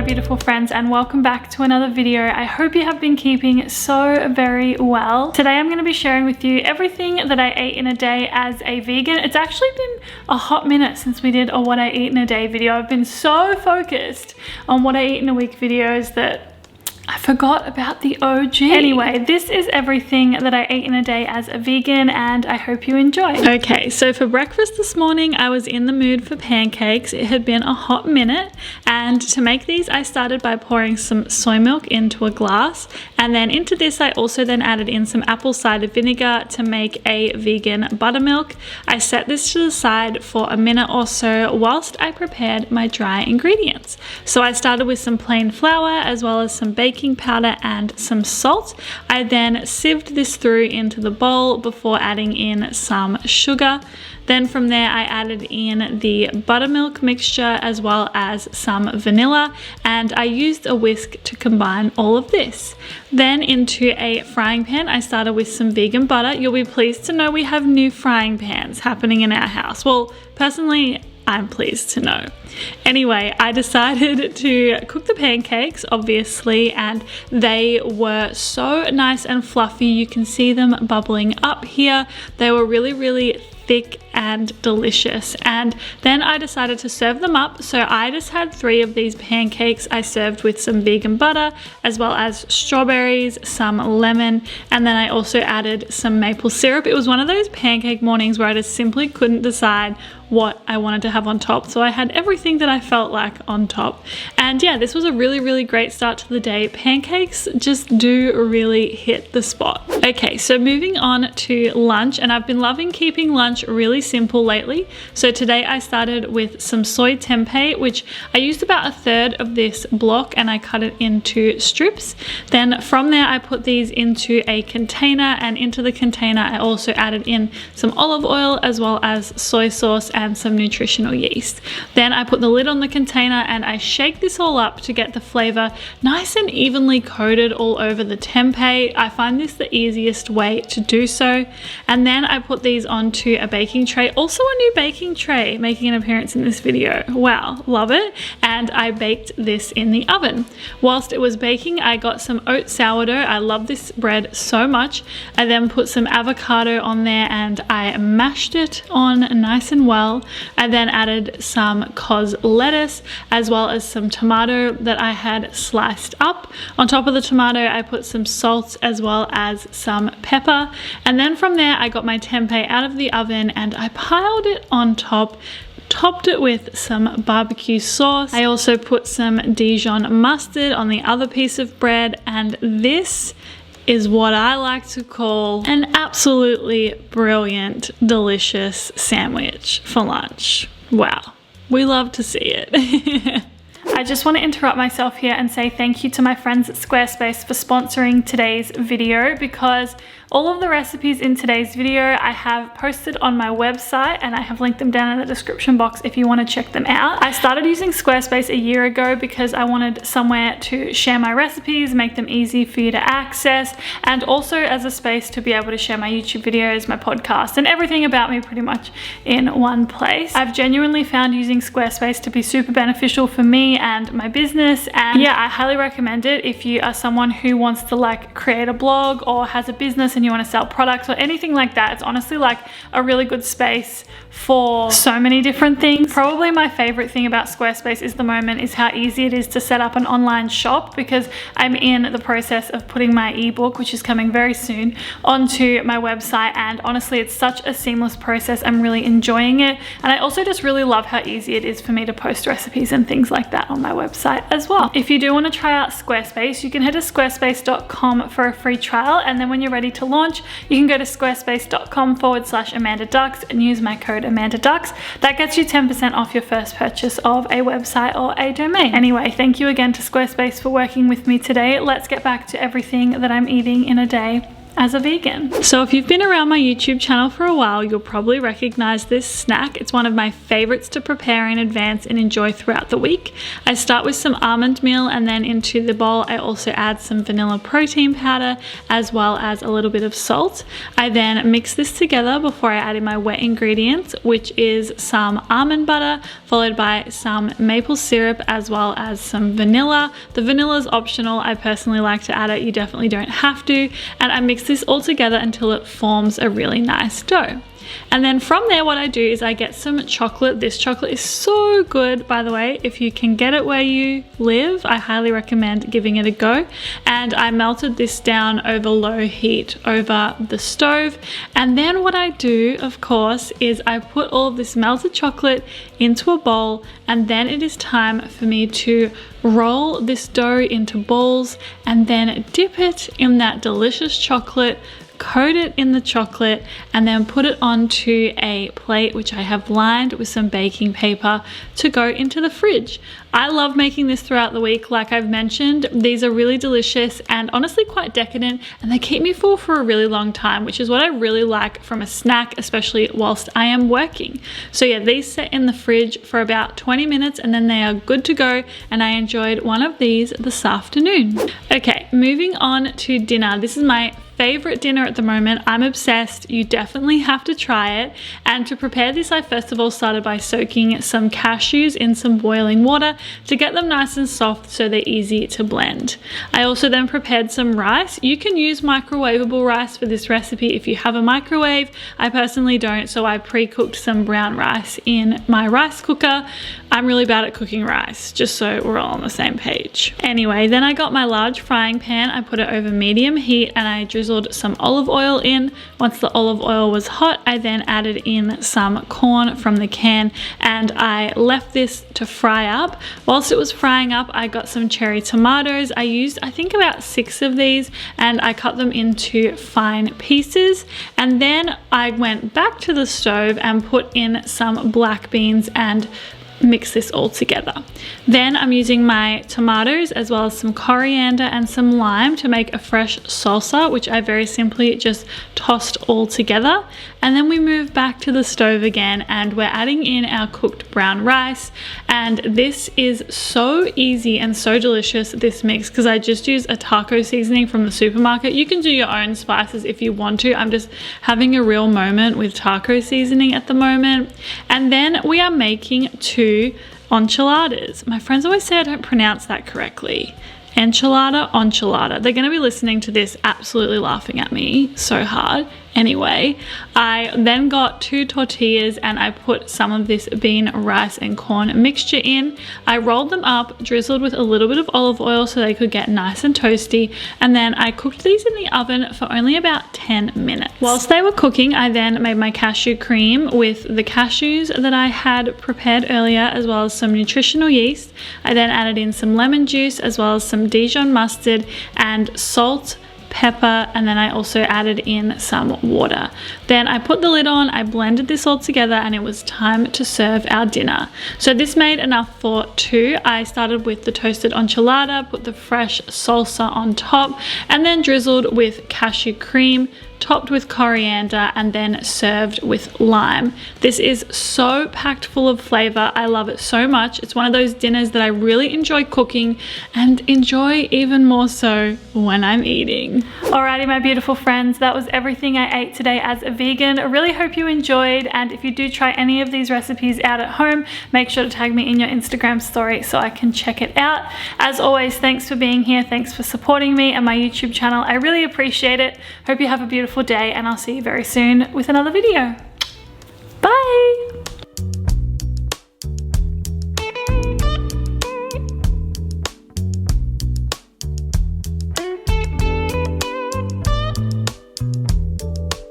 beautiful friends, and welcome back to another video. I hope you have been keeping so very well. Today I'm going to be sharing with you everything that I ate in a day as a vegan. It's actually been a hot minute since we did a what I eat in a day video. I've been so focused on what I eat in a week videos that I forgot about the OG. Anyway, this is everything that I ate in a day as a vegan, and I hope you enjoy. Okay, so for breakfast this morning, I was in the mood for pancakes. It had been a hot minute, and to make these, I started by pouring some soy milk into a glass, and then into this, I also then added in some apple cider vinegar to make a vegan buttermilk. I set this to the side for a minute or so whilst I prepared my dry ingredients. So I started with some plain flour as well as some baking powder and some salt. I then sieved this through into the bowl before adding in some sugar. Then from there I added in the buttermilk mixture as well as some vanilla, and I used a whisk to combine all of this. Then into a frying pan I started with some vegan butter. You'll be pleased to know we have new frying pans happening in our house. Well, personally, I'm pleased to know. Anyway, I decided to cook the pancakes, obviously, and they were so nice and fluffy. You can see them bubbling up here. They were really thick and delicious, and then I decided to serve them up. So I just had 3 of these pancakes. I served with some vegan butter as well as strawberries, some lemon, and then I also added some maple syrup. It was one of those pancake mornings where I just simply couldn't decide what I wanted to have on top, so I had everything that I felt like on top. And yeah, this was a really great start to the day. Pancakes just do really hit the spot. Okay, so moving on to lunch, and I've been loving keeping lunch really simple lately. So today I started with some soy tempeh, which I used about 1/3 of this block and I cut it into strips. Then from there I put these into a container, and into the container I also added in some olive oil as well as soy sauce and some nutritional yeast. Then I put the lid on the container and I shake this all up to get the flavor nice and evenly coated all over the tempeh. I find this the easiest way to do so. And then I put these onto a baking tray. Also a new baking tray making an appearance in this video. Wow, love it. And I baked this in the oven. Whilst it was baking, I got some oat sourdough. I love this bread so much. I then put some avocado on there and I mashed it on nice and well. I then added some cos lettuce as well as some tomato that I had sliced up. On top of the tomato I put some salt as well as some pepper, and then from there I got my tempeh out of the oven and I piled it on top, topped it with some barbecue sauce. I also put some Dijon mustard on the other piece of bread, and this is what I like to call an absolutely brilliant, delicious sandwich for lunch. Wow, we love to see it. I just want to interrupt myself here and say thank you to my friends at Squarespace for sponsoring today's video, because all of the recipes in today's video I have posted on my website, and I have linked them down in the description box if you want to check them out. I started using Squarespace a year ago because I wanted somewhere to share my recipes, make them easy for you to access, and also as a space to be able to share my YouTube videos, my podcast, and everything about me pretty much in one place. I've genuinely found using Squarespace to be super beneficial for me and my business, and yeah, I highly recommend it if you are someone who wants to like create a blog or has a business and you want to sell products or anything like that. It's honestly like a really good space for so many different things. Probably my favorite thing about Squarespace is how easy it is to set up an online shop, because I'm in the process of putting my ebook, which is coming very soon, onto my website, and honestly it's such a seamless process. I'm really enjoying it, and I also just really love how easy it is for me to post recipes and things like that on my website as well. If you do want to try out Squarespace, you can head to squarespace.com for a free trial, and then when you're ready to launch, you can go to squarespace.com/AmandaDux and use my code AmandaDux. That gets you 10% off your first purchase of a website or a domain. Anyway, thank you again to Squarespace for working with me today. Let's get back to everything that I'm eating in a day as a vegan. So if you've been around my YouTube channel for a while, you'll probably recognize this snack. It's one of my favorites to prepare in advance and enjoy throughout the week. I start with some almond meal, and then into the bowl I also add some vanilla protein powder as well as a little bit of salt. I then mix this together before I add in my wet ingredients, which is some almond butter followed by some maple syrup as well as some vanilla. The vanilla is optional. I personally like to add it. You definitely don't have to. And I mix this all together until it forms a really nice dough. And then from there, what I do is I get some chocolate. This chocolate is so good, by the way. If you can get it where you live, I highly recommend giving it a go. And I melted this down over low heat over the stove. And then what I do, of course, is I put all of this melted chocolate into a bowl, and then it is time for me to roll this dough into balls and then dip it in that delicious chocolate, coat it in the chocolate, and then put it onto a plate which I have lined with some baking paper to go into the fridge. I love making this throughout the week. Like I've mentioned, these are really delicious and honestly quite decadent, and they keep me full for a really long time, which is what I really like from a snack, especially whilst I am working. So yeah, these sit in the fridge for about 20 minutes and then they are good to go, and I enjoyed one of these this afternoon. Okay, moving on to dinner. This is my favorite dinner at the moment. I'm obsessed. You definitely have to try it. And to prepare this, I first of all started by soaking some cashews in some boiling water to get them nice and soft so they're easy to blend. I also then prepared some rice. You can use microwavable rice for this recipe if you have a microwave. I personally don't, so I pre-cooked some brown rice in my rice cooker. I'm really bad at cooking rice, just so we're all on the same page. Anyway, then I got my large frying pan. I put it over medium heat and I drizzled some olive oil in. Once the olive oil was hot, I then added in some corn from the can and I left this to fry up. Whilst it was frying up, I got some cherry tomatoes. I used, I think, about 6 of these, and I cut them into fine pieces. And then I went back to the stove and put in some black beans and mix this all together. Then I'm using my tomatoes as well as some coriander and some lime to make a fresh salsa, which I very simply just tossed all together. And then we move back to the stove again and we're adding in our cooked brown rice. And this is so easy and so delicious, this mix, because I just use a taco seasoning from the supermarket. You can do your own spices if you want to. I'm just having a real moment with taco seasoning at the moment. And then we are making 2 enchiladas. My friends always say I don't pronounce that correctly. Enchilada. They're going to be listening to this absolutely laughing at me so hard. Anyway, I then got 2 tortillas and I put some of this bean, rice and corn mixture in. I rolled them up, drizzled with a little bit of olive oil so they could get nice and toasty, and then I cooked these in the oven for only about 10 minutes. Whilst they were cooking, I then made my cashew cream with the cashews that I had prepared earlier as well as some nutritional yeast. I then added in some lemon juice as well as some Dijon mustard and salt, pepper, and then I also added in some water. Then I put the lid on, I blended this all together, and it was time to serve our dinner. So this made enough for 2. I started with the toasted enchilada, put the fresh salsa on top, and then drizzled with cashew cream, topped with coriander, and then served with lime. This is so packed full of flavor. I love it so much. It's one of those dinners that I really enjoy cooking and enjoy even more so when I'm eating. Alrighty, my beautiful friends, that was everything I ate today as a vegan. I really hope you enjoyed, and if you do try any of these recipes out at home, make sure to tag me in your Instagram story so I can check it out. As always, thanks for being here. Thanks for supporting me and my YouTube channel. I really appreciate it. Hope you have a beautiful day, and I'll see you very soon with another video.